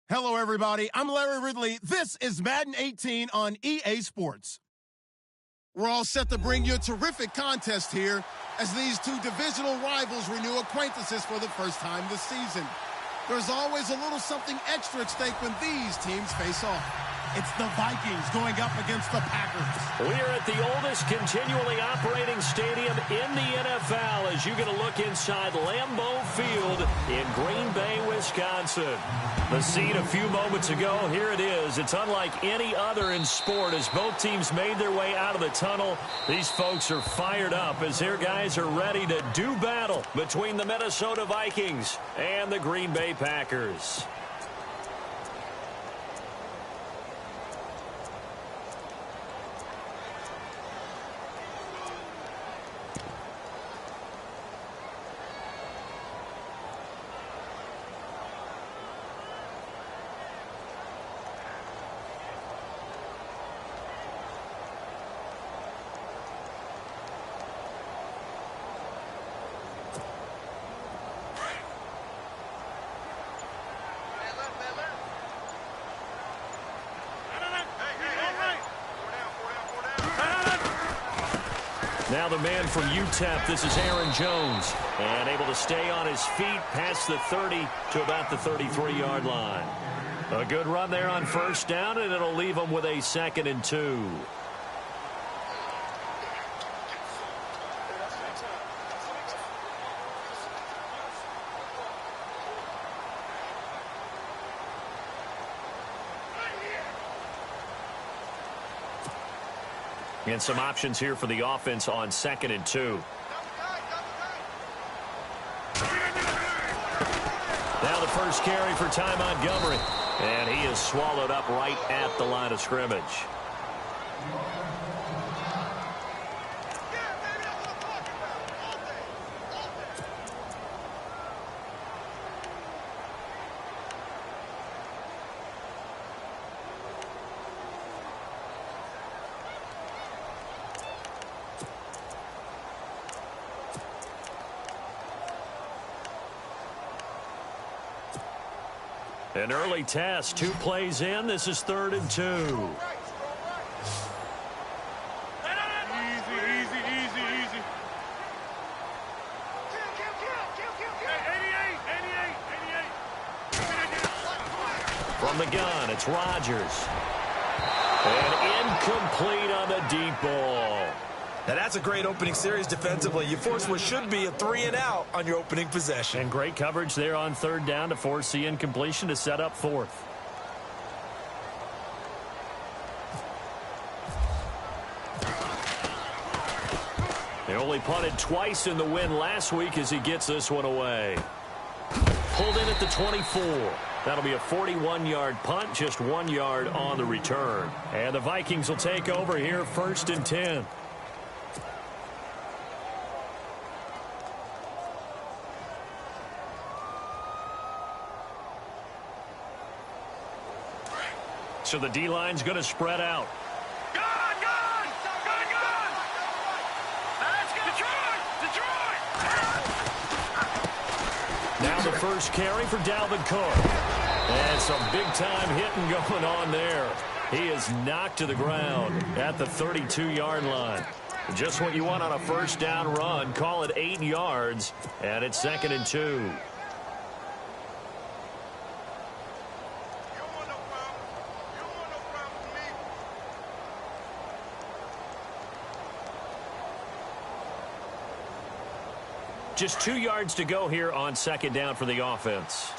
Hello, everybody. I'm Larry Ridley. This is Madden 18 on EA Sports. We're all set to bring you a terrific contest here as these two divisional rivals renew acquaintances for the first time this season. There's always a little something extra at stake when these teams face off. It's the Vikings going up against the Packers. We are at the oldest continually operating stadium in the NFL as you get a look inside Lambeau Field in Green Bay, Wisconsin. The scene a few moments ago, here it is. It's unlike any other in sport as both teams made their way out of the tunnel. These folks are fired up as their guys are ready to do battle between the Minnesota Vikings and the Green Bay Packers. Now the man from UTEP, this is Aaron Jones, and able to stay on his feet past the 30 to about the 33-yard line. A good run there on first down, and it'll leave him with a 2nd and 2. And some options here for the offense on 2nd and 2. Now the first carry for Ty Montgomery. And he is swallowed up right at the line of scrimmage. An early test, 2 plays in. This is 3rd and 2. Easy. From the gun, it's Rodgers. And incomplete on the deep ball. Now that's a great opening series defensively. You force what should be a 3-and-out on your opening possession. And great coverage there on 3rd down to force the incompletion to set up 4th. They only punted twice in the win last week as he gets this one away. Pulled in at the 24. That'll be a 41-yard punt, just 1 yard on the return. And the Vikings will take over here 1st and 10. So the D-line's going to spread out. Gun! Let's go! Detroit! Now the first carry for Dalvin Cook. And some big-time hitting going on there. He is knocked to the ground at the 32-yard line. Just what you want on a first down run. Call it 8 yards, and it's 2nd and 2. Just 2 yards to go here on 2nd down for the offense.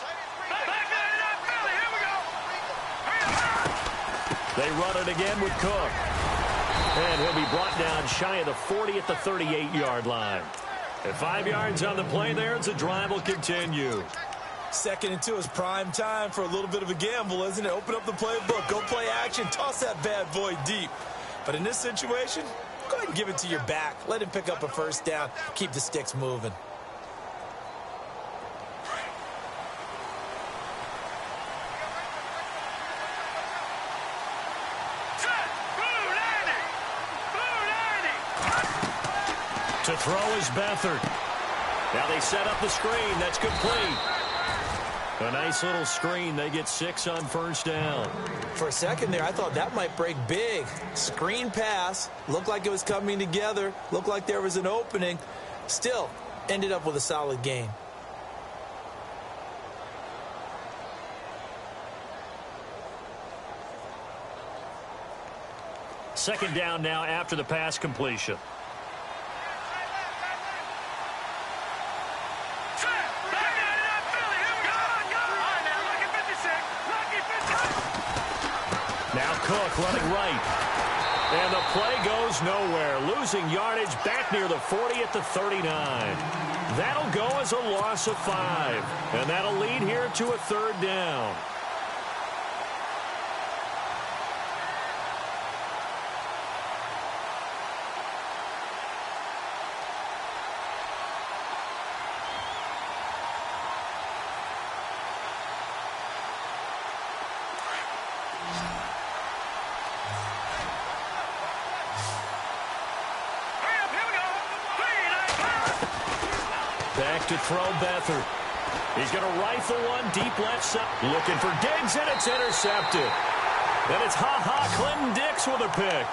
They run it again with Cook. And he'll be brought down shy of the 40 at the 38-yard line. At 5 yards on the play there, the drive will continue. 2nd and 2 is prime time for a little bit of a gamble, isn't it? Open up the playbook, go play action, toss that bad boy deep. But in this situation, go ahead and give it to your back. Let him pick up a first down, keep the sticks moving. To throw is Beathard. Now they set up the screen. That's complete. A nice little screen. They get 6 on first down. For a second there, I thought that might break big. Screen pass. Looked like it was coming together. Looked like there was an opening. Still, ended up with a solid gain. Second down now after the pass completion. Now Cook running right. And the play goes nowhere. Losing yardage back near the 40 at the 39. That'll go as a loss of 5. And that'll lead here to a third down. Back to throw Beathard. He's going to rifle one deep left side. Looking for Diggs, and it's intercepted. And it's Clinton Dix with a pick.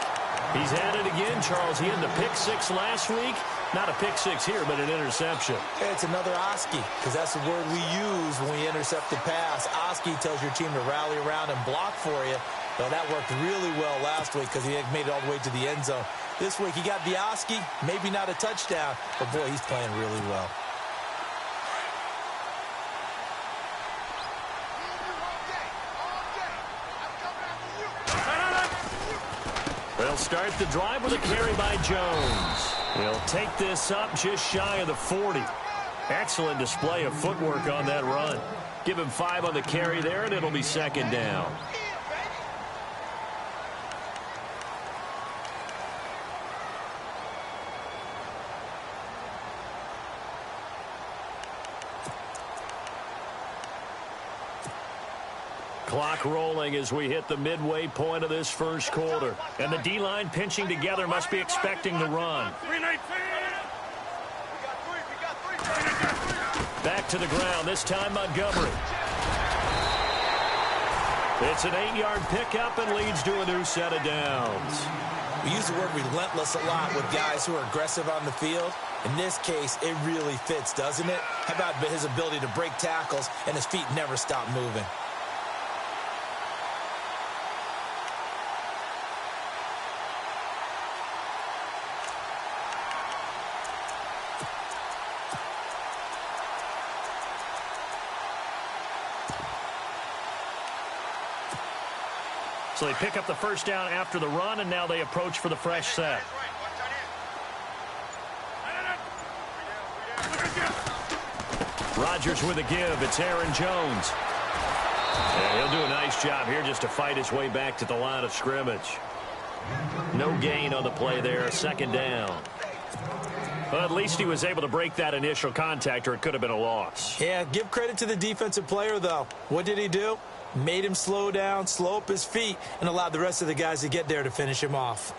He's had it again, Charles. He had the pick 6 last week. Not a pick 6 here, but an interception. It's another Oski, because that's the word we use when we intercept the pass. Oski tells your team to rally around and block for you. Well, that worked really well last week because he had made it all the way to the end zone. This week he got the Oski, maybe not a touchdown, but boy, he's playing really well. They'll start the drive with a carry by Jones. He'll take this up just shy of the 40. Excellent display of footwork on that run. Give him 5 on the carry there, and it'll be second down. Clock rolling as we hit the midway point of this first quarter. And the D-line pinching together must be expecting the run. Back to the ground, this time Montgomery. It's an 8-yard pickup and leads to a new set of downs. We use the word relentless a lot with guys who are aggressive on the field. In this case, it really fits, doesn't it? How about his ability to break tackles and his feet never stop moving? So they pick up the first down after the run, and now they approach for the fresh set. Rodgers with a give. It's Aaron Jones. And he'll do a nice job here just to fight his way back to the line of scrimmage. No gain on the play there. Second down. Well, at least he was able to break that initial contact, or it could have been a loss. Yeah, give credit to the defensive player, though. What did he do? Made him slow down, slow up his feet, and allowed the rest of the guys to get there to finish him off.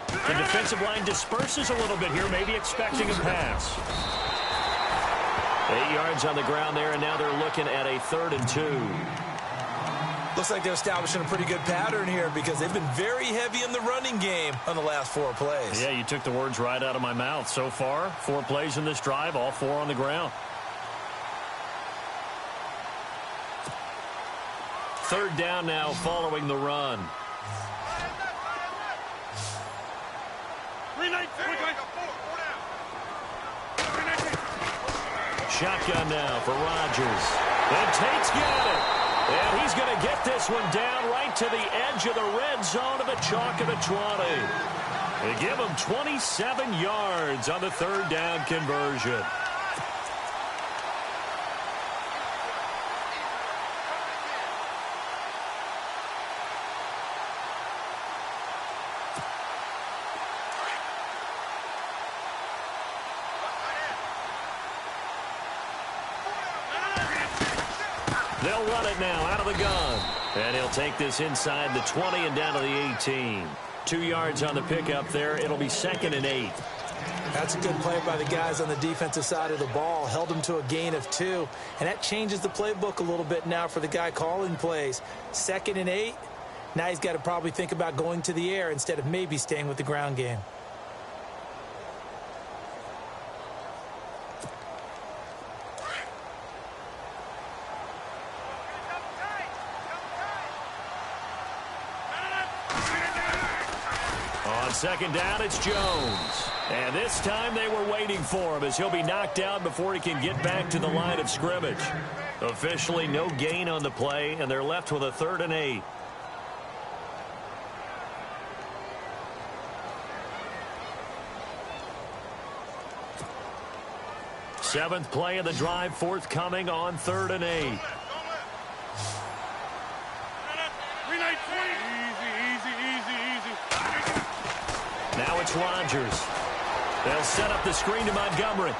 The defensive line disperses a little bit here, maybe expecting a pass. 8 yards on the ground there, and now they're looking at a 3rd and 2. Looks like they're establishing a pretty good pattern here because they've been very heavy in the running game on the last 4 plays. Yeah, you took the words right out of my mouth. So far, 4 plays in this drive, all 4 on the ground. 3rd down now following the run. Shotgun now for Rodgers. And Tate's got it. And he's going to get this one down right to the edge of the red zone of the chalk of the 20. They give him 27 yards on the 3rd down conversion. They'll run it now out of the gun. And he'll take this inside the 20 and down to the 18. 2 yards on the pickup there. It'll be 2nd and 8. That's a good play by the guys on the defensive side of the ball. Held them to a gain of 2. And that changes the playbook a little bit now for the guy calling plays. 2nd and 8. Now he's got to probably think about going to the air instead of maybe staying with the ground game. On 2nd down, it's Jones. And this time they were waiting for him as he'll be knocked out before he can get back to the line of scrimmage. Officially no gain on the play, and they're left with a 3rd and 8. Seventh play of the drive forthcoming on 3rd and 8. Now it's Rodgers. They'll set up the screen to Montgomery.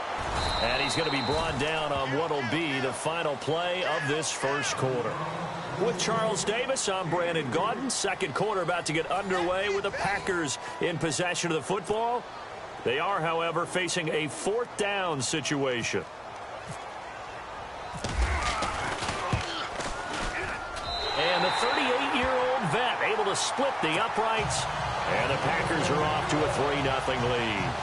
And he's going to be brought down on what will be the final play of this first quarter. With Charles Davis, I'm Brandon Gaudin. Second quarter about to get underway with the Packers in possession of the football. They are, however, facing a 4th down situation. And the 38-year-old vet able to split the uprights. And the Packers are off to a 3-0 lead.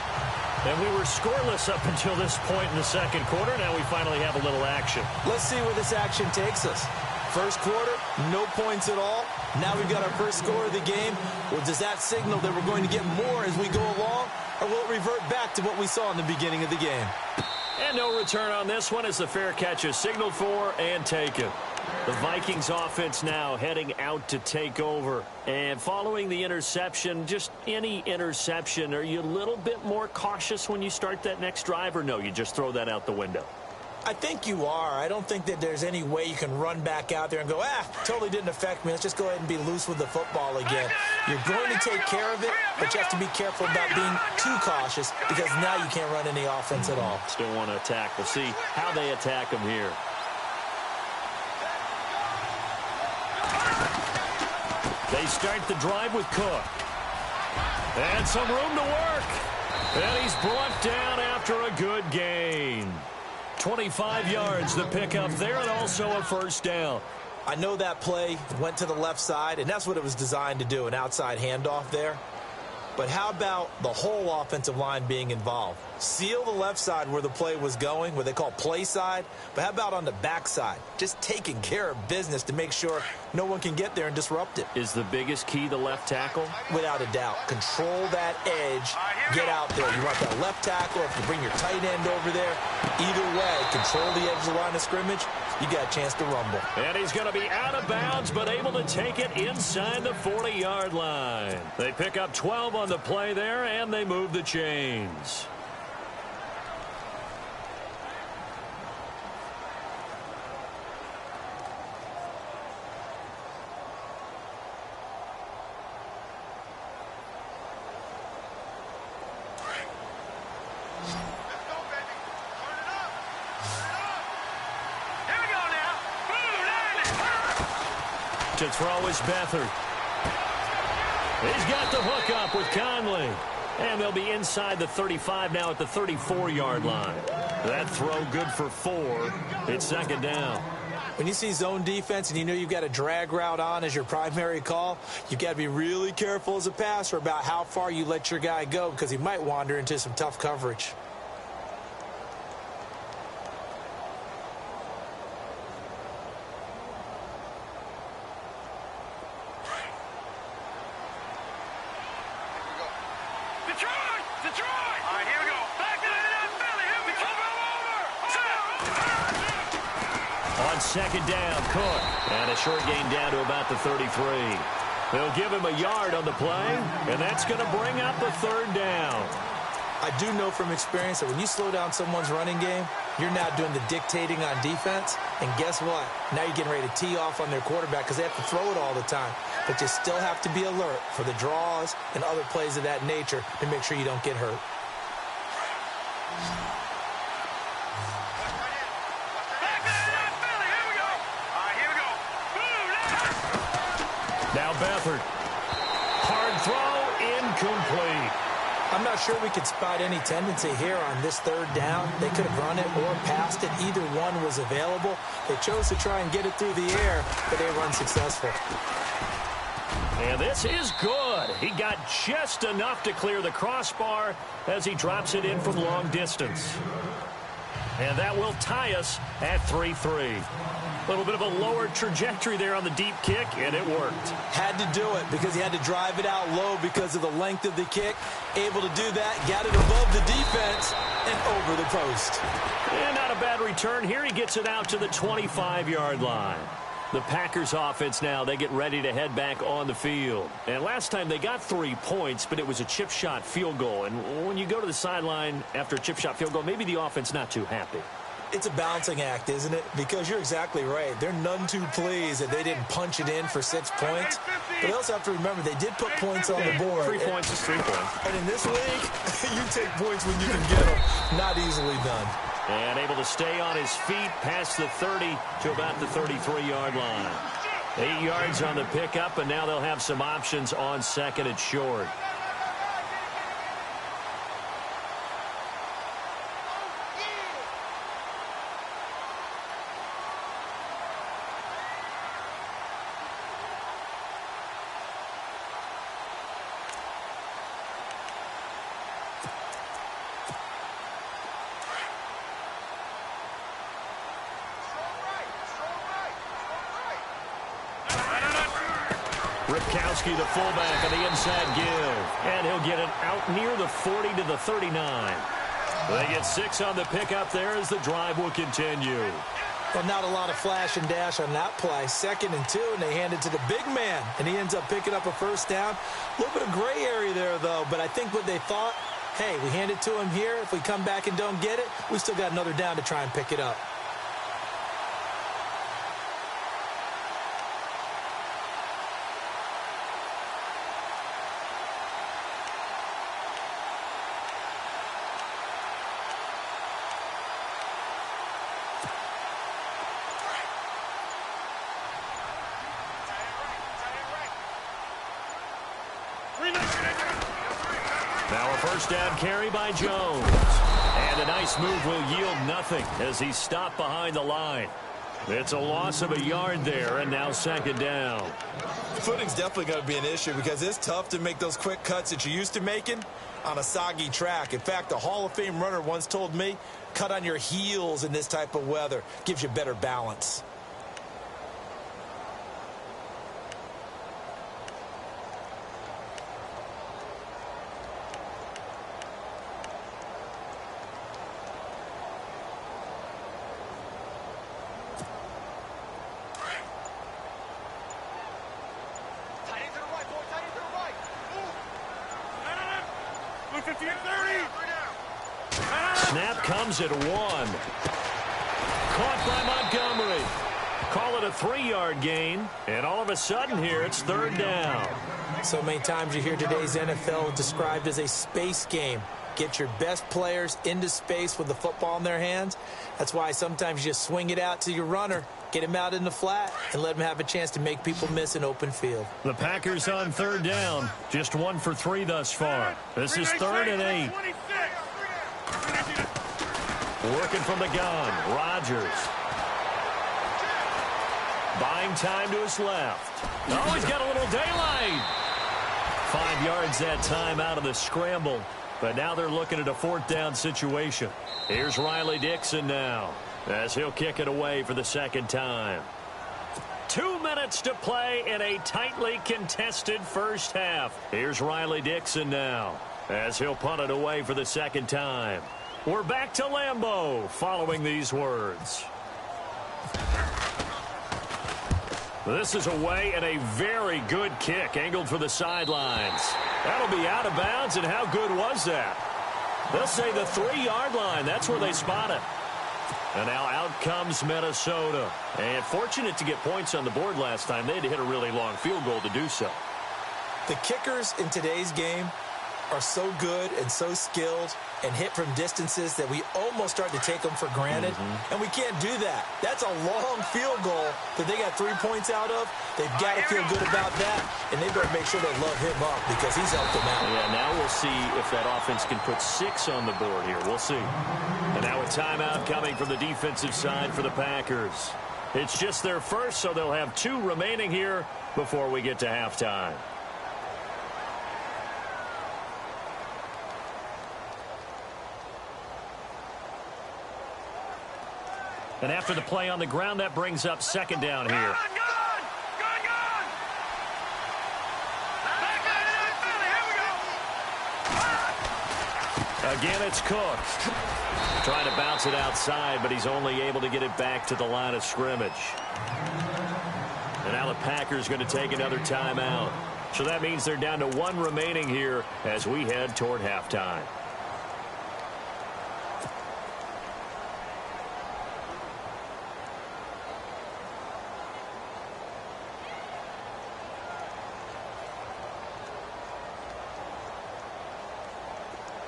And we were scoreless up until this point in the second quarter. Now we finally have a little action. Let's see where this action takes us. First quarter, no points at all. Now we've got our first score of the game. Well, does that signal that we're going to get more as we go along? Or will it revert back to what we saw in the beginning of the game? And no return on this one as the fair catch is signaled for and taken. The Vikings offense now heading out to take over. And following the interception, just any interception, are you a little bit more cautious when you start that next drive, or no, you just throw that out the window? I think you are. I don't think that there's any way you can run back out there and go, totally didn't affect me. Let's just go ahead and be loose with the football again. You're going to take care of it, but you have to be careful about being too cautious because now you can't run any offense at all. Still want to attack. We'll see how they attack them here. They start the drive with Cook. And some room to work. And he's brought down after a good gain. 25 yards the pickup there, and also a first down. I know that play went to the left side, and that's what it was designed to do, an outside handoff there. But how about the whole offensive line being involved? Seal the left side where the play was going, where they call play side. But how about on the back side? Just taking care of business to make sure no one can get there and disrupt it. Is the biggest key the left tackle? Without a doubt. Control that edge. Get out there. You want that left tackle, if you bring your tight end over there. Either way, control the edge of the line of scrimmage. You got a chance to rumble. And he's going to be out of bounds, but able to take it inside the 40-yard line. They pick up 12 on the play there, and they move the chains. To throw is Beathard. He's got the hook up with Conley. And they'll be inside the 35 now at the 34-yard line. That throw good for 4. It's second down. When you see zone defense and you know you've got a drag route on as your primary call, you've got to be really careful as a passer about how far you let your guy go because he might wander into some tough coverage. Second down, Cook. And a short gain down to about the 33. They'll give him a yard on the play, and that's going to bring up a third down. I do know from experience that when you slow down someone's running game, you're now doing the dictating on defense. And guess what? Now you're getting ready to tee off on their quarterback because they have to throw it all the time. But you still have to be alert for the draws and other plays of that nature to make sure you don't get hurt. Now Beathard. Hard throw complete. I'm not sure we could spot any tendency here on this third down. They could have run it or passed it. Either one was available. They chose to try and get it through the air, but they were unsuccessful. And this is good. He got just enough to clear the crossbar as he drops it in from long distance. And that will tie us at 3-3. A little bit of a lower trajectory there on the deep kick, and it worked. Had to do it because he had to drive it out low because of the length of the kick. Able to do that, got it above the defense and over the post. And not a bad return here. He gets it out to the 25-yard line. The Packers offense now, they get ready to head back on the field. And last time they got 3 points, but it was a chip shot field goal. And when you go to the sideline after a chip shot field goal, maybe the offense not too happy. It's a balancing act, isn't it? Because you're exactly right. They're none too pleased that they didn't punch it in for 6 points. But they also have to remember they did put points on the board. 3 points is 3 points. And in this league, you take points when you can get them. Not easily done. And able to stay on his feet past the 30 to about the 33-yard line. 8 yards on the pickup, and now they'll have some options on second and short. Ripkowski, the fullback, on the inside give. And he'll get it out near the 40 to the 39. They get 6 on the pickup there as the drive will continue. Well, not a lot of flash and dash on that play. 2nd and 2, and they hand it to the big man. And he ends up picking up a first down. A little bit of gray area there, though. But I think what they thought, hey, we hand it to him here. If we come back and don't get it, we still got another down to try and pick it up. Now a first down carry by Jones. And a nice move will yield nothing as he's stopped behind the line. It's a loss of a yard there, and now 2nd down. Footing's definitely going to be an issue because it's tough to make those quick cuts that you're used to making on a soggy track. In fact, a Hall of Fame runner once told me, cut on your heels in this type of weather. Gives you better balance. Snap comes at 1. Caught by Montgomery. Call it a 3-yard gain. And all of a sudden here, it's 3rd down. So many times you hear today's NFL described as a space game. Get your best players into space with the football in their hands. That's why sometimes you just swing it out to your runner, get him out in the flat, and let him have a chance to make people miss an open field. The Packers on 3rd down. Just 1 for 3 thus far. This is 3rd and 8. Working from the gun, Rodgers. Buying time to his left. Oh, he's got a little daylight. 5 yards that time out of the scramble. But now they're looking at a 4th down situation. Here's Riley Dixon now as he'll kick it away for the 2nd time. 2 minutes to play in a tightly contested first half. Here's Riley Dixon now as he'll punt it away for the 2nd time. We're back to Lambeau following these words. This is away and a very good kick angled for the sidelines. That'll be out of bounds, and how good was that? They'll say the 3-yard line. That's where they spot it. And now out comes Minnesota. And fortunate to get points on the board last time. They had to hit a really long field goal to do so. The kickers in today's game are so good and so skilled and hit from distances that we almost start to take them for granted, and we can't do that. That's a long field goal that they got 3 points out of. They've got to feel good about that, and they better make sure they love him up because he's helped them out. Yeah, now we'll see if that offense can put 6 on the board here. We'll see. And now a timeout coming from the defensive side for the Packers. It's just their first, so they'll have 2 remaining here before we get to halftime. And after the play on the ground, that brings up second down here. Again, it's Cook. Trying to bounce it outside, but he's only able to get it back to the line of scrimmage. And now the Packers going to take another timeout. So that means they're down to 1 remaining here as we head toward halftime.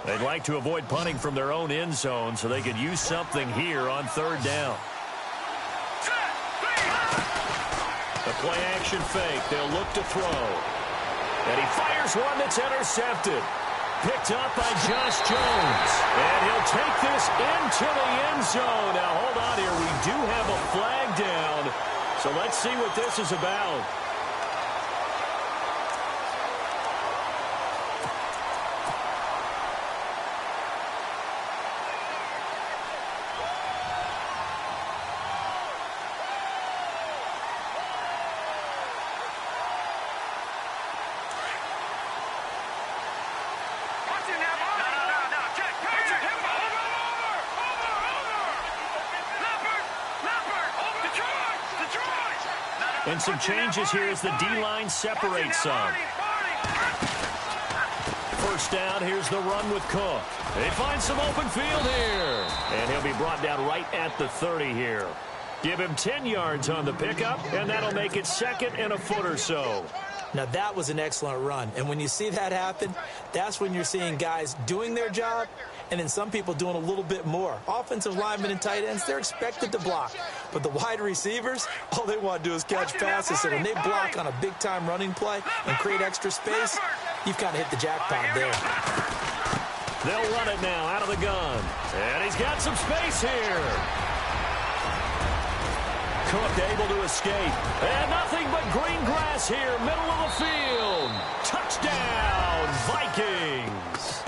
They'd like to avoid punting from their own end zone so they could use something here on 3rd down. The play-action fake. They'll look to throw. And he fires one that's intercepted. Picked up by Josh Jones. And he'll take this into the end zone. Now, hold on here. We do have a flag down. So let's see what this is about. And some changes here as the D-line separates some. First down, here's the run with Cook. They find some open field here. And he'll be brought down right at the 30 here. Give him 10 yards on the pickup, and that'll make it 2nd and a foot or so. Now, that was an excellent run. And when you see that happen, that's when you're seeing guys doing their job and then some people doing a little bit more. Offensive linemen and tight ends, they're expected to block. But the wide receivers, all they want to do is catch passes. So when they block on a big-time running play and create extra space, you've kind of hit the jackpot there. They'll run it now out of the gun. And he's got some space here. Cook able to escape. And nothing but green grass here, middle of the field. Touchdown, Vikings.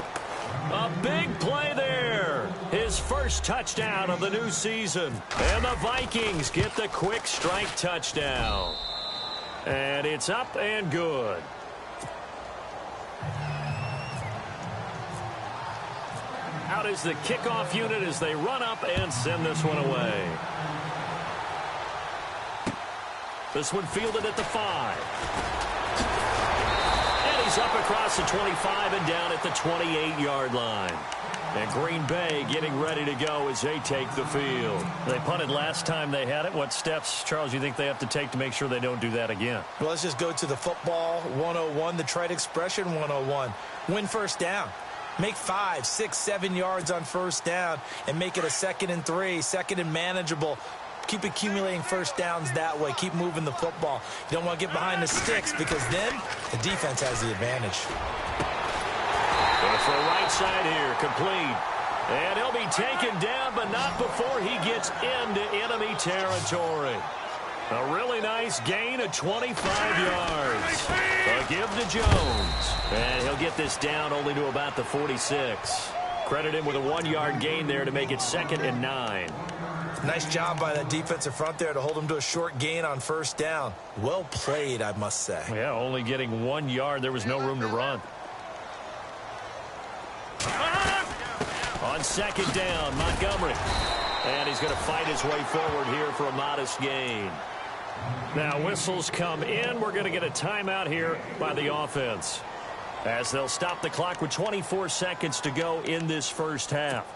A big play there. His first touchdown of the new season. And the Vikings get the quick strike touchdown. And it's up and good. Out is the kickoff unit as they run up and send this one away. This one fielded at the 5. And he's up across the 25 and down at the 28-yard line. And Green Bay getting ready to go as they take the field. They punted last time they had it. What steps, Charles, you think they have to take to make sure they don't do that again? Well, let's just go to the football 101, the trite expression 101. Win first down. Make 5, 6, 7 yards on first down and make it a 2nd and 3, 2nd and manageable. Keep accumulating first downs that way. Keep moving the football. You don't want to get behind the sticks because then the defense has the advantage. Going to throw right side here, complete. And he'll be taken down, but not before he gets into enemy territory. A really nice gain of 25 yards. A give to Jones. And he'll get this down only to about the 46. Credit him with a 1-yard gain there to make it 2nd and 9. Nice job by that defensive front there to hold him to a short gain on first down. Well played, I must say. Yeah, only getting 1 yard. There was no room to run. On 2nd down, Montgomery. And he's going to fight his way forward here for a modest gain. Now whistles come in. We're going to get a timeout here by the offense, as they'll stop the clock with 24 seconds to go in this first half.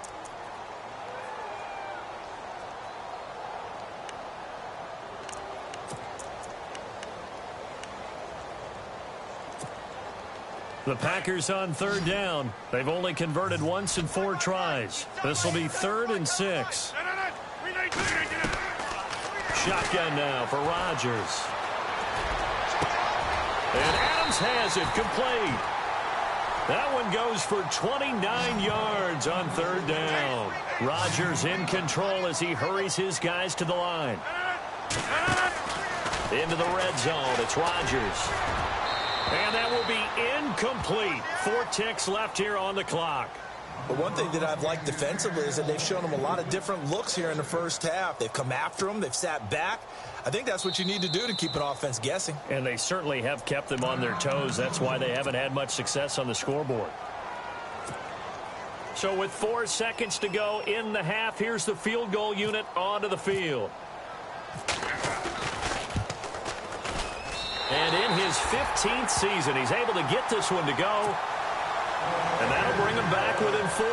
The Packers on third down. They've only converted once in 4 tries. This will be 3rd and 6. Shotgun now for Rodgers. And Adams has it complete. That one goes for 29 yards on 3rd down. Rodgers in control as he hurries his guys to the line. Into the red zone. It's Rodgers. And that will be incomplete. 4 ticks left here on the clock. But one thing that I've liked defensively is that they've shown them a lot of different looks here in the first half. They've come after them. They've sat back. I think that's what you need to do to keep an offense guessing. And they certainly have kept them on their toes. That's why they haven't had much success on the scoreboard. So with 4 seconds to go in the half, here's the field goal unit onto the field. And in his 15th season, he's able to get this one to go. And that'll bring them back within 4.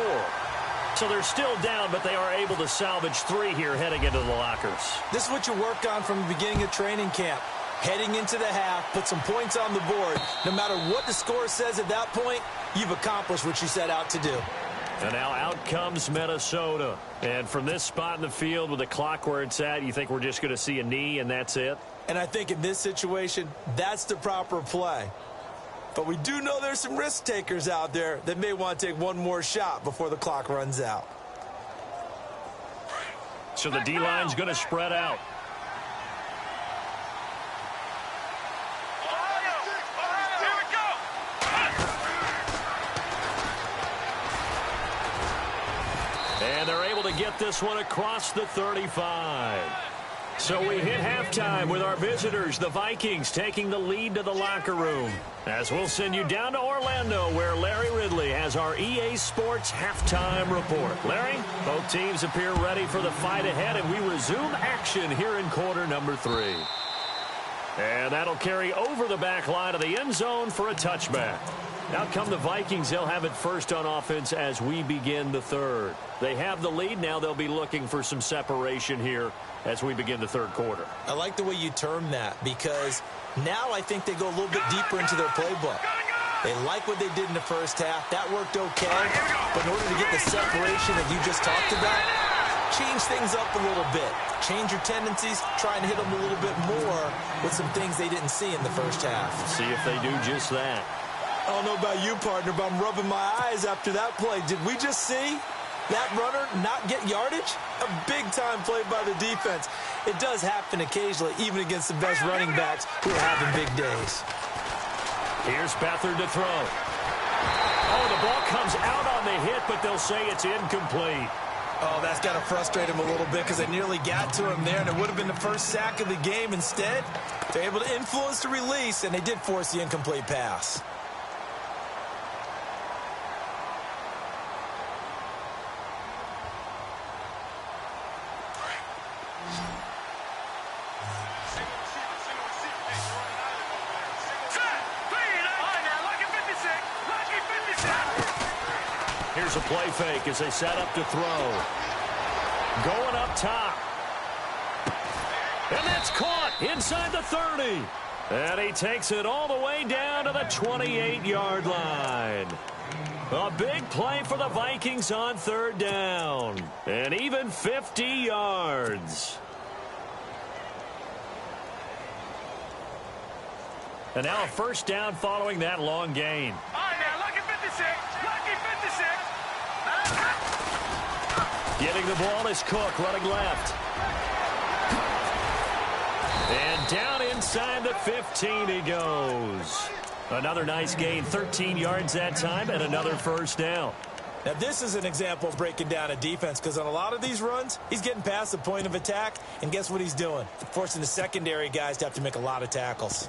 So they're still down, but they are able to salvage 3 here heading into the lockers. This is what you work on from the beginning of training camp. Heading into the half, put some points on the board. No matter what the score says at that point, you've accomplished what you set out to do. And now out comes Minnesota. And from this spot in the field with the clock where it's at, you think we're just going to see a knee and that's it? And I think in this situation, that's the proper play. But we do know there's some risk takers out there that may want to take one more shot before the clock runs out. So the D-line's going to spread out. And they're able to get this one across the 35. So we hit halftime with our visitors, the Vikings, taking the lead to the locker room. As we'll send you down to Orlando, where Larry Ridley has our EA Sports halftime report. Larry, both teams appear ready for the fight ahead, and we resume action here in quarter number 3. And that'll carry over the back line of the end zone for a touchback. Out come the Vikings. They'll have it first on offense as we begin the 3rd. They have the lead. Now they'll be looking for some separation here as we begin the 3rd quarter. I like the way you term that, because now I think they go a little bit deeper into their playbook. They like what they did in the first half. That worked okay. But in order to get the separation that you just talked about, change things up a little bit. Change your tendencies. Try and hit them a little bit more with some things they didn't see in the first half. See if they do just that. I don't know about you, partner, but I'm rubbing my eyes after that play. Did we just see that runner not get yardage? A big-time play by the defense. It does happen occasionally, even against the best running backs who are having big days. Here's Beathard to throw. Oh, the ball comes out on the hit, but they'll say it's incomplete. Oh, that's got to frustrate him a little bit because they nearly got to him there, and it would have been the first sack of the game. Instead, they're able to influence the release, and they did force the incomplete pass. Here's a play fake as they set up to throw. Going up top. And that's caught inside the 30. And he takes it all the way down to the 28-yard line. A big play for the Vikings on 3rd down. And even 50 yards. And now a first down following that long gain. All right, now, lucky 56. Lucky 56. Getting the ball is Cook, running left. And down inside the 15 he goes. Another nice gain, 13 yards that time, and another first down. Now, this is an example of breaking down a defense, because on a lot of these runs, he's getting past the point of attack, and guess what he's doing? Forcing the secondary guys to have to make a lot of tackles.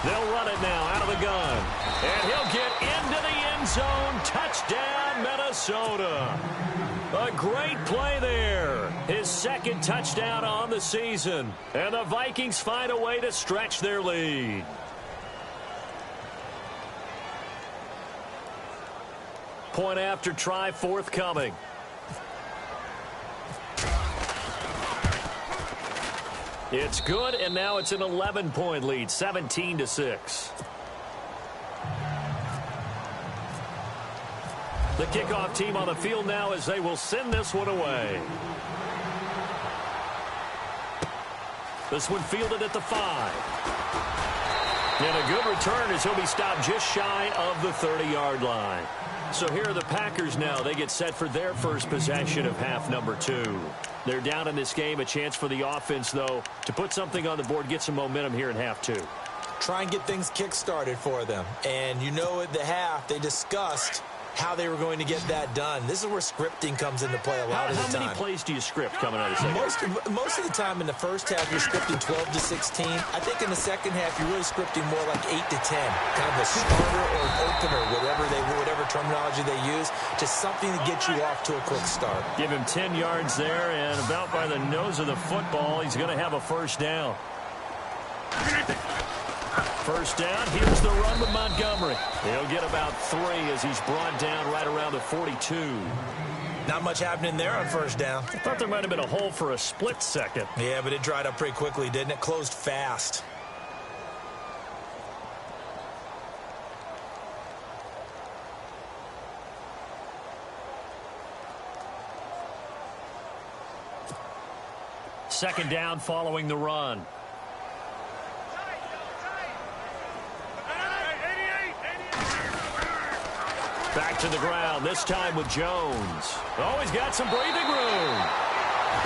They'll run it now out of the gun. And he'll get into the end zone. Touchdown, Minnesota. A great play there. His 2nd touchdown on the season. And the Vikings find a way to stretch their lead. Point after try forthcoming. It's good, and now it's an 11-point lead, 17-6. The kickoff team on the field now as they will send this one away. This one fielded at the 5. And a good return as he'll be stopped just shy of the 30-yard line. So here are the Packers now. They get set for their first possession of half number 2. They're down in this game. A chance for the offense, though, to put something on the board, get some momentum here in half 2. Try and get things kick-started for them. And you know at the half, they discussed how they were going to get that done. This is where scripting comes into play a lot of the time. How many plays do you script coming out of the second? Most of the time in the first half, you're scripting 12 to 16. I think in the second half, you're really scripting more like 8 to 10. Kind of a starter or an opener, whatever terminology they use. Just something to get you off to a quick start. Give him 10 yards there, and about by the nose of the football, he's going to have a first down. First down, here's the run with Montgomery. He'll get about 3 as he's brought down right around the 42. Not much happening there on first down. I thought there might have been a hole for a split second. Yeah, but it dried up pretty quickly, didn't it? Closed fast. Second down following the run. Back to the ground, this time with Jones. Oh, he's got some breathing room.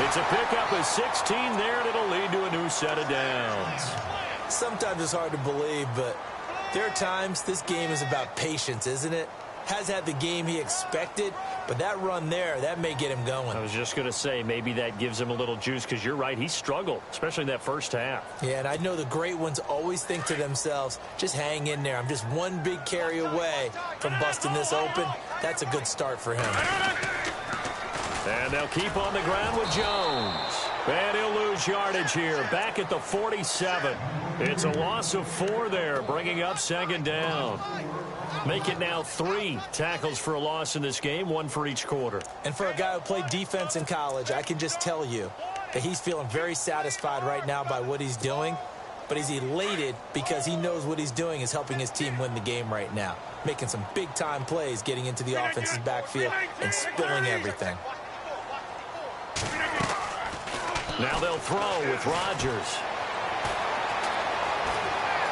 It's a pickup of 16 there, and it'll lead to a new set of downs. Sometimes it's hard to believe, but there are times this game is about patience, isn't it? Has had the game he expected, but that run there, that may get him going. I was just going to say, maybe that gives him a little juice, because you're right, he struggled, especially in that first half. Yeah, and I know the great ones always think to themselves, just hang in there. I'm just one big carry away from busting this open. That's a good start for him. And they'll keep on the ground with Jones. And he'll lose yardage here, back at the 47. It's a loss of 4 there, bringing up second down. Make it now 3 tackles for a loss in this game, 1 for each quarter. And for a guy who played defense in college, I can just tell you that he's feeling very satisfied right now by what he's doing. But he's elated because he knows what he's doing is helping his team win the game right now. Making some big-time plays, getting into the offense's backfield and spilling everything. Now they'll throw with Rodgers.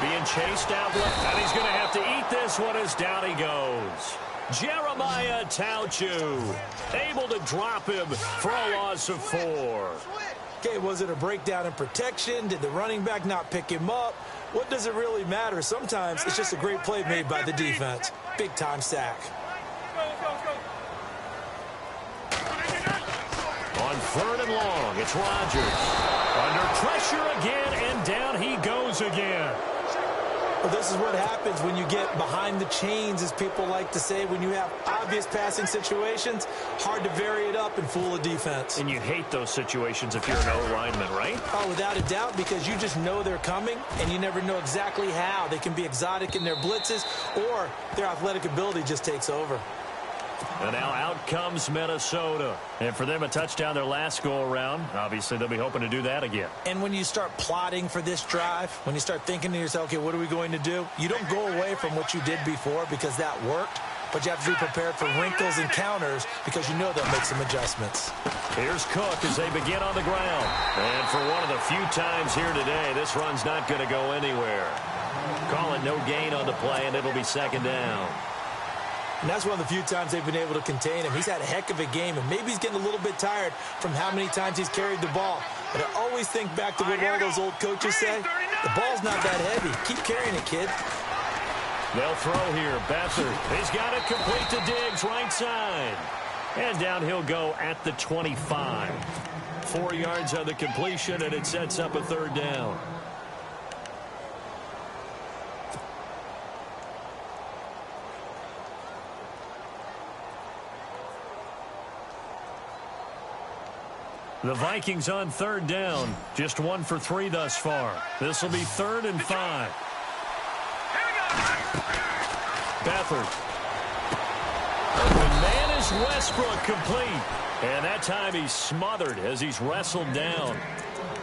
Being chased out left, and he's going to have to eat this one as down he goes. Jeremiah Tauchu able to drop him for a loss of 4. Okay, was it a breakdown in protection? Did the running back not pick him up? What does it really matter? Sometimes it's just a great play made by the defense. Big-time sack. On 3rd and long, it's Rodgers. Under pressure again, and down he goes again. Well, this is what happens when you get behind the chains, as people like to say. When you have obvious passing situations, hard to vary it up and fool a defense. And you hate those situations if you're an O-lineman, right? Oh, without a doubt, because you just know they're coming, and you never know exactly how. They can be exotic in their blitzes, or their athletic ability just takes over. And now out comes Minnesota. And for them, a touchdown their last go-around. Obviously, they'll be hoping to do that again. And when you start plotting for this drive, when you start thinking to yourself, okay, what are we going to do? You don't go away from what you did before because that worked, but you have to be prepared for wrinkles and counters because you know they'll make some adjustments. Here's Cook as they begin on the ground. And for one of the few times here today, this run's not going to go anywhere. Call it no gain on the play, and it'll be second down. And that's one of the few times they've been able to contain him. He's had a heck of a game, and maybe he's getting a little bit tired from how many times he's carried the ball. But I always think back to what all those old coaches say. The ball's not that heavy. Keep carrying it, kid. They'll throw here. Beathard. He's got it complete to Diggs, right side. And down he'll go at the 25. 4 yards on the completion, and it sets up a 3rd down. The Vikings on 3rd down. Just 1 for 3 thus far. This will be 3rd and 5. Beathard. Open Westbrook complete. And that time he's smothered as he's wrestled down.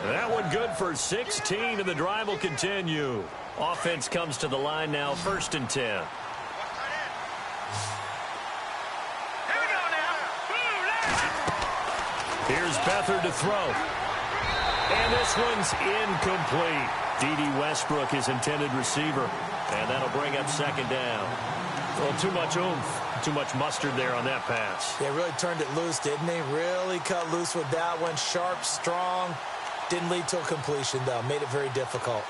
That one good for 16, and the drive will continue. Offense comes to the line now, 1st and 10. Here we go now. Here's Beathard to throw. And this one's incomplete. D.D. Westbrook, his intended receiver. And that'll bring up 2nd down. Well, too much oomph, too much mustard there on that pass. They really turned it loose, didn't they? Really cut loose with that one. Sharp, strong. Didn't lead to a completion, though. Made it very difficult.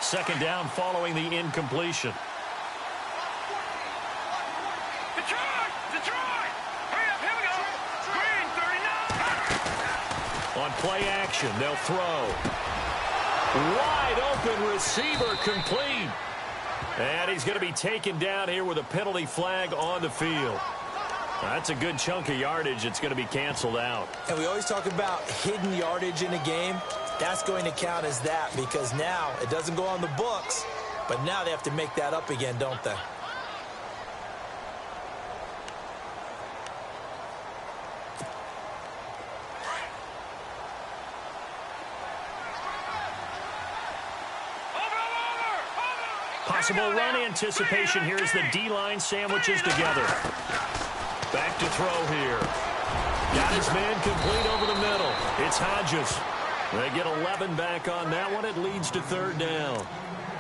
Second down following the incompletion. Detroit! Detroit! Hurry up, here we go. Green, 39. On play action, they'll throw. Wide open receiver complete. And he's going to be taken down here with a penalty flag on the field. That's a good chunk of yardage. It's going to be canceled out. And we always talk about hidden yardage in a game. That's going to count as that because now it doesn't go on the books, but now they have to make that up again, don't they? Possible run anticipation here as the D-line sandwiches together. Back to throw here. Got his man complete over the middle. It's Hodges. They get 11 back on that one. It leads to 3rd down.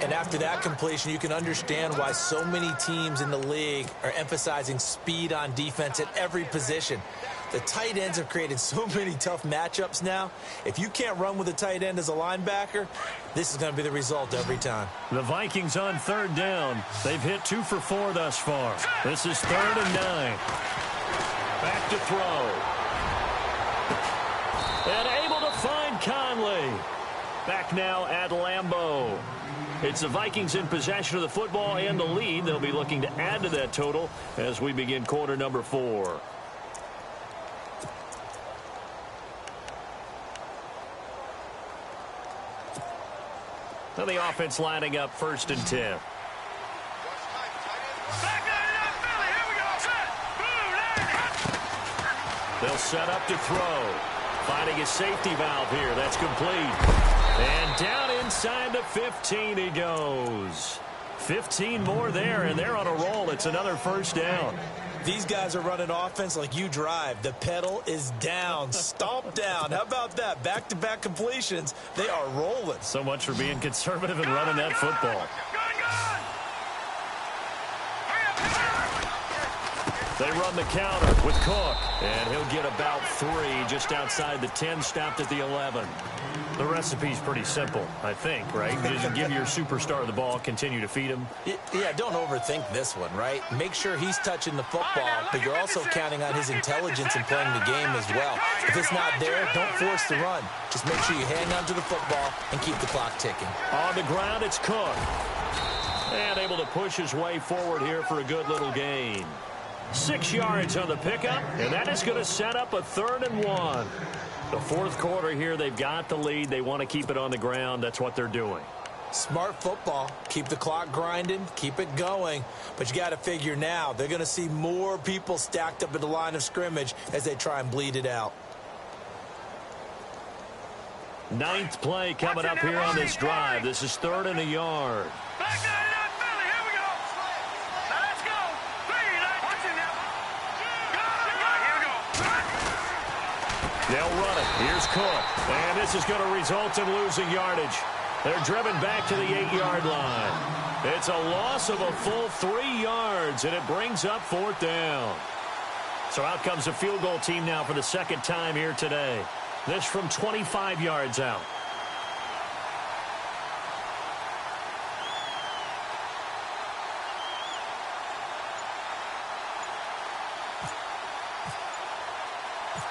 And after that completion, you can understand why so many teams in the league are emphasizing speed on defense at every position. The tight ends have created so many tough matchups now. If you can't run with a tight end as a linebacker, this is going to be the result every time. The Vikings on 3rd down. They've hit 2 for 4 thus far. This is 3rd and 9. Back to throw. And able to find Conley. Back now at Lambeau. It's the Vikings in possession of the football and the lead. They'll be looking to add to that total as we begin quarter number 4. Now the offense lining up 1st and 10. They'll set up to throw. Finding a safety valve here. That's complete. And down inside the 15 he goes. 15 more there, and they're on a roll. It's another 1st down. These guys are running offense like you drive. The pedal is down. Stomp down. How about that? Back-to-back completions. They are rolling. So much for being conservative and running that football. They run the counter with Cook, and he'll get about 3 just outside the 10, stopped at the 11. The recipe's pretty simple, I think, right? Just give your superstar the ball, continue to feed him. Yeah, don't overthink this one, right? Make sure he's touching the football, but you're also counting on his intelligence in playing the game as well. If it's not there, don't force the run. Just make sure you hang on to the football and keep the clock ticking. On the ground, it's Cook. And able to push his way forward here for a good little gain. 6 yards on the pickup, and that is going to set up a 3rd and 1. The 4th quarter here, they've got the lead. They want to keep it on the ground. That's what they're doing. Smart football. Keep the clock grinding. Keep it going. But you got to figure now, they're going to see more people stacked up at the line of scrimmage as they try and bleed it out. 9th play coming up here on this drive. This is 3rd and a yard. They'll run it. Here's Cook. And this is going to result in losing yardage. They're driven back to the 8-yard line. It's a loss of a full 3 yards, and it brings up 4th down. So out comes the field goal team now for the 2nd time here today. This from 25 yards out.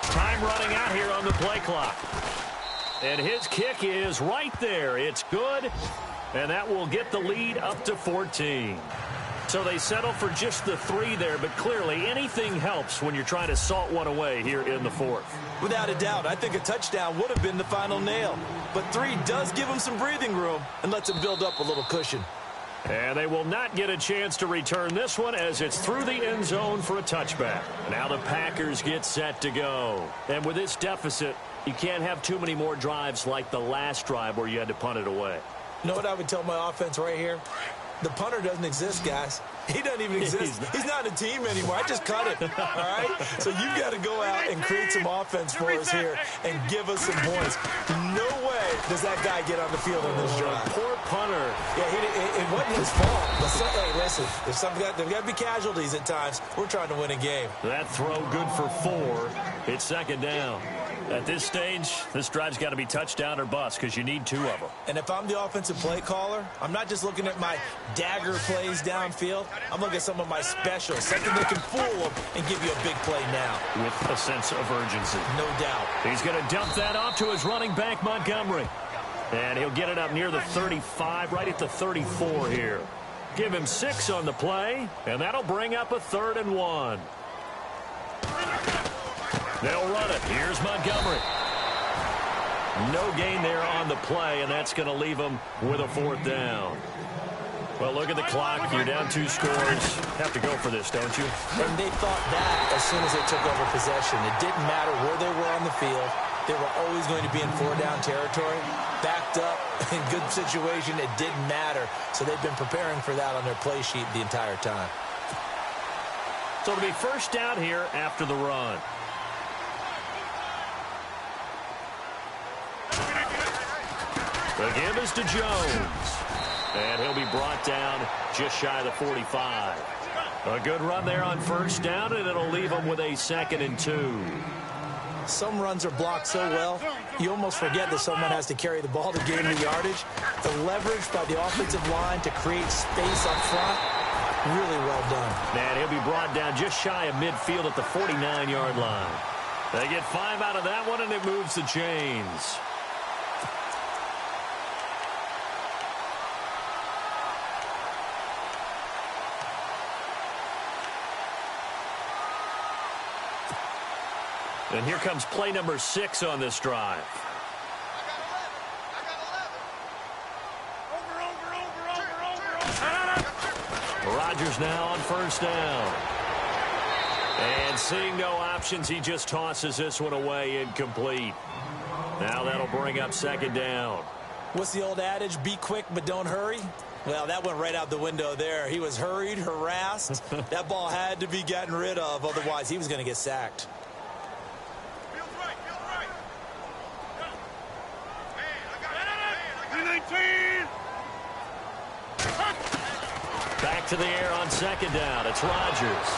Time running out here on the play clock. And his kick is right there. It's good, and that will get the lead up to 14. So they settle for just the 3 there, but clearly anything helps when you're trying to salt one away here in the 4th. Without a doubt, I think a touchdown would have been the final nail. But 3 does give them some breathing room and lets them build up a little cushion. And they will not get a chance to return this one as it's through the end zone for a touchback. Now the Packers get set to go. And with this deficit, you can't have too many more drives like the last drive where you had to punt it away. You know what I would tell my offense right here? The punter doesn't exist, guys. He doesn't even exist. He's not a team anymore. I just cut it, all right? So you've got to go out and create some offense for us here and give us some points. No way does that guy get on the field on this drive. Poor punter. Yeah, it wasn't his fault. But hey, listen, there's got to be casualties at times. We're trying to win a game. That throw good for 4. It's second down. At this stage, this drive's got to be touchdown or bust because you need 2 of them. And if I'm the offensive play caller, I'm not just looking at my dagger plays downfield. I'm looking at some of my specials, something that can fool them and give you a big play now. With a sense of urgency. No doubt. He's going to dump that off to his running back, Montgomery. And he'll get it up near the 35, right at the 34 here. Give him 6 on the play, and that'll bring up a 3rd and 1. They'll run it. Here's Montgomery. No gain there on the play, and that's going to leave them with a 4th down. Well, look at the clock. You're down 2 scores. Have to go for this, don't you? And they thought that as soon as they took over possession. It didn't matter where they were on the field. They were always going to be in 4-down territory. Backed up, in good situation, it didn't matter. So they've been preparing for that on their play sheet the entire time. So it'll be first down here after the run. The give is to Jones. And he'll be brought down just shy of the 45. A good run there on first down, and it'll leave him with a 2nd and 2. Some runs are blocked so well, you almost forget that someone has to carry the ball to gain the yardage. The leverage by the offensive line to create space up front, really well done. And he'll be brought down just shy of midfield at the 49-yard line. They get 5 out of that one, and it moves the chains. And here comes play number 6 on this drive. Rodgers now on first down. And seeing no options, he just tosses this one away incomplete. Now that'll bring up 2nd down. What's the old adage? Be quick, but don't hurry. Well, that went right out the window there. He was hurried, harassed. That ball had to be gotten rid of. Otherwise, he was going to get sacked. Back to the air on 2nd down. It's Rodgers.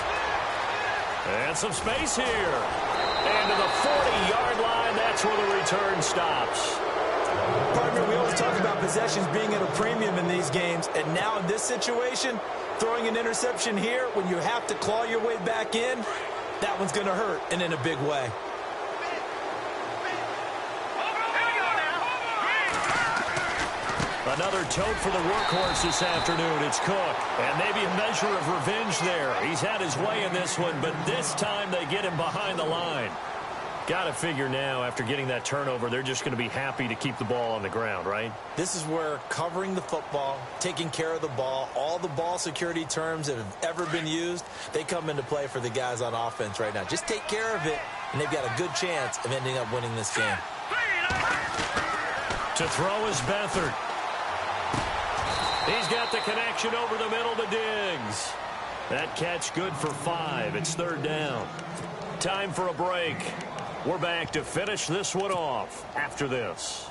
And some space here. And to the 40-yard line, that's where the return stops. Partner, we always talk about possessions being at a premium in these games. And now in this situation, throwing an interception here when you have to claw your way back in, that one's going to hurt, and in a big way. Another tote for the workhorse this afternoon. It's Cook. And maybe a measure of revenge there. He's had his way in this one, but this time they get him behind the line. Got to figure now, after getting that turnover, they're just going to be happy to keep the ball on the ground, right? This is where covering the football, taking care of the ball, all the ball security terms that have ever been used, they come into play for the guys on offense right now. Just take care of it, and they've got a good chance of ending up winning this game. To throw is Beathard. He's got the connection over the middle to Diggs. That catch good for 5. It's 3rd down. Time for a break. We're back to finish this one off after this.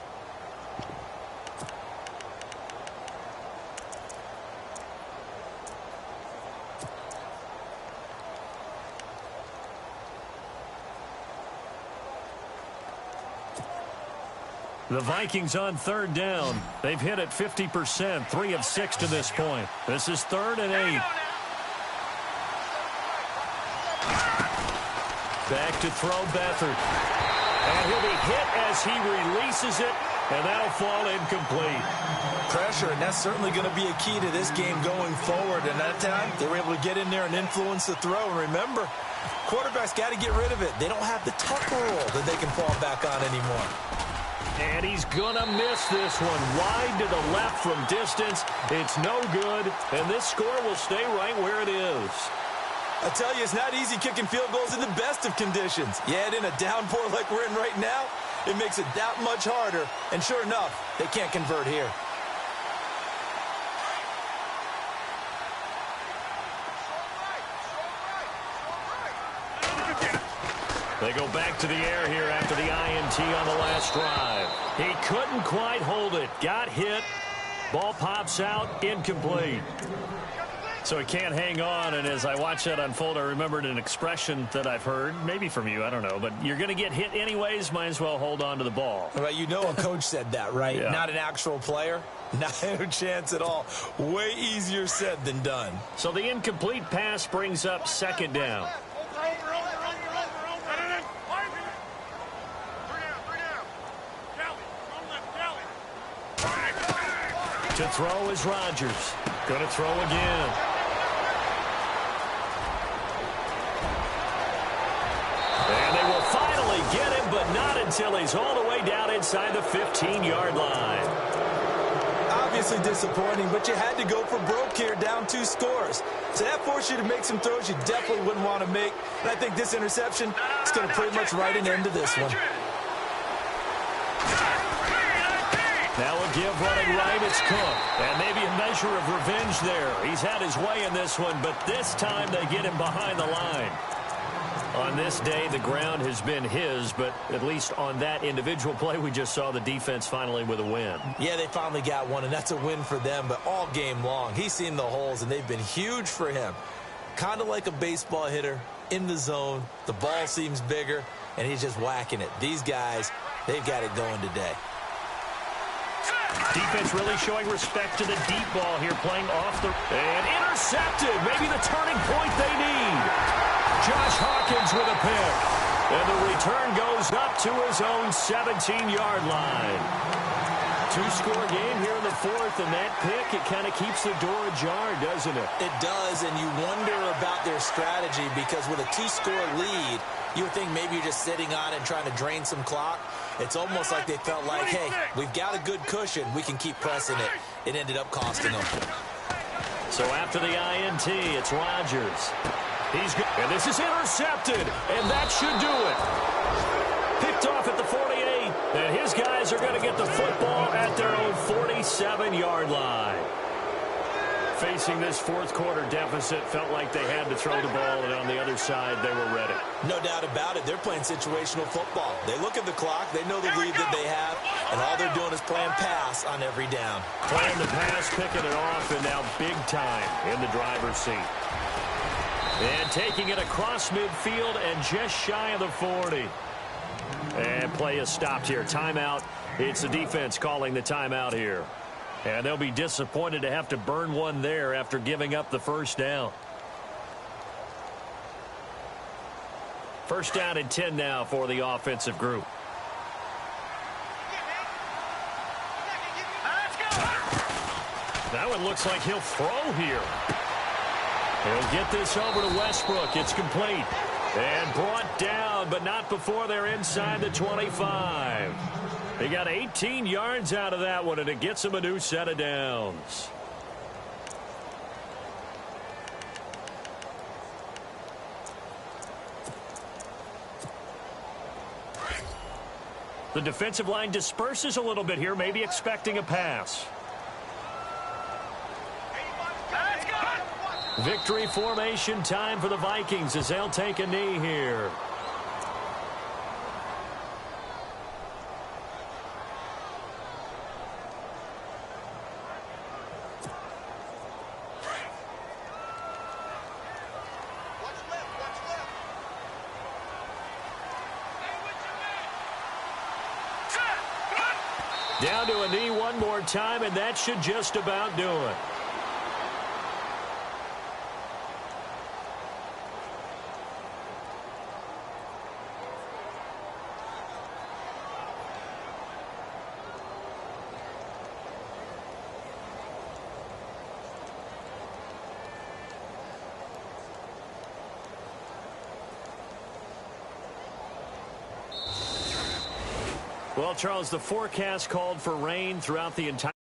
The Vikings on 3rd down. They've hit it 50%, 3 of 6 to this point. This is 3rd and 8. Back to throw Beathard. And he'll be hit as he releases it And that'll fall incomplete. Pressure, and that's certainly going to be a key to this game going forward. And that time, they were able to get in there and influence the throw. And remember, quarterbacks got to get rid of it. They don't have the tuck rule that they can fall back on anymore. And he's going to miss this one. Wide to the left from distance. It's no good. And this score will stay right where it is. I tell you, it's not easy kicking field goals in the best of conditions. Yet in a downpour like we're in right now, it makes it that much harder. And sure enough, they can't convert here. They go back to the air here after the INT on the last drive. He couldn't quite hold it. Got hit. Ball pops out. Incomplete. So he can't hang on, and as I watch that unfold, I remembered an expression that I've heard, maybe from you, I don't know, but you're going to get hit anyways, might as well hold on to the ball. Well, you know a coach said that, right? Yeah. Not an actual player? No chance at all. Way easier said than done. So the incomplete pass brings up second down. To throw is Rodgers. Going to throw again. And they will finally get him, but not until he's all the way down inside the 15-yard line. Obviously disappointing, but you had to go for broke here, down 2 scores. So that forced you to make some throws you definitely wouldn't want to make. And I think this interception is going to pretty much write an end to this one. Now a give running right, it's Cook. And maybe a measure of revenge there. He's had his way in this one, but this time they get him behind the line. On this day, the ground has been his, but at least on that individual play, we just saw the defense finally with a win. Yeah, they finally got one, and that's a win for them, but all game long, he's seen the holes, and they've been huge for him. Kind of like a baseball hitter in the zone. The ball seems bigger, and he's just whacking it. These guys, they've got it going today. Defense really showing respect to the deep ball here, playing off the... And intercepted! Maybe the turning point they need. Josh Hawkins with a pick. And the return goes up to his own 17-yard line. 2-score game here in the fourth, and that pick, it kind of keeps the door ajar, doesn't it? It does, and you wonder about their strategy because with a 2-score lead, you would think maybe you're just sitting on it and trying to drain some clock. It's almost like they felt like, hey, we've got a good cushion. We can keep pressing it. It ended up costing them. So after the INT, it's Rodgers. He's good. And this is intercepted, and that should do it. Picked off at the 48, and his guys are going to get the football at their own 47-yard line. Facing this fourth quarter deficit, felt like they had to throw the ball, and on the other side, they were ready. No doubt about it. They're playing situational football. They look at the clock. They know the lead that they have, and all they're doing is playing pass on every down. Playing the pass, picking it off, and now big time in the driver's seat. And taking it across midfield and just shy of the 40. And play is stopped here. Timeout. It's the defense calling the timeout here. And they'll be disappointed to have to burn one there after giving up the first down. First down and 10 now for the offensive group. That one looks like he'll throw here. He'll get this over to Westbrook. It's complete. And brought down, but not before they're inside the 25. They got 18 yards out of that one, and it gets them a new set of downs. The defensive line disperses a little bit here, maybe expecting a pass. Victory formation time for the Vikings as they'll take a knee here. Down to a knee one more time, and that should just about do it. Well, Charles, the forecast called for rain throughout the entire